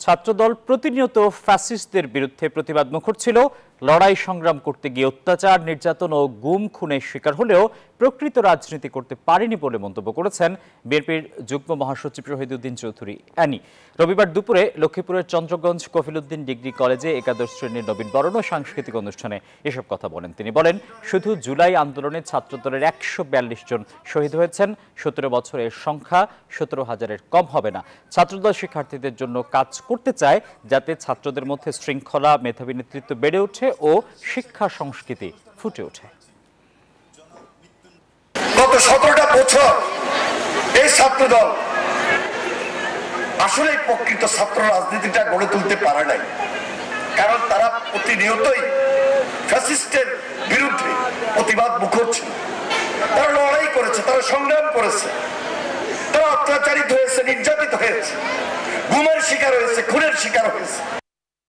ছাত্রদল প্রতিনিয়ত ফ্যাসিস্টদের বিরুদ্ধে প্রতিবাদ মুখর ছিল। লড়াই সংগ্রাম করতে গিয়ে অত্যাচার, নির্যাতন ও গুম খুনের শিকার হলেও প্রকৃত রাজনীতি করতে পারেনি বলে মন্তব্য করেছেন বিএনপির যুগ্ম মহাসচিব শহীদউদ্দিন চৌধুরী অ্যানি। রবিবার দুপুরে লক্ষ্মীপুরের চন্দ্রগঞ্জ কফিলউদ্দিন ডিগ্রি কলেজে একাদশ শ্রেণীর নবীনবরণ ও সাংস্কৃতিক অনুষ্ঠানে এসব কথা বলেন তিনি। বলেন, শুধু জুলাই আন্দোলনে ছাত্রদলের ১৪২ জন শহীদ হয়েছেন। ১৭ বছরের সংখ্যা ১৭,০০০-এর কম হবে না। ছাত্রদল শিক্ষার্থীদের জন্য কাজ করতে চায় যাতে ছাত্রদের মধ্যে শৃঙ্খলা, মেধাবী নেতৃত্ব বেড়ে ওঠে ও শিক্ষা সংস্কৃতি ফুটে ওঠে। গত ১৭টা বছর এই ছাত্রদল আসলে প্রকৃত ছাত্র রাজনীতিটা গড়ে তুলতে পারে নাই, কারণ তারা প্রতিনিয়তই ফ্যাসিস্টের বিরুদ্ধে প্রতিবাদ মুখর ছিল। তারা লড়াই করেছে, তারা সংগ্রাম করেছে, তারা অত্যাচারিত হয়েছে, নির্যাতিত হয়েছে, গুমের শিকার হয়েছে, খুনের শিকার হয়েছে।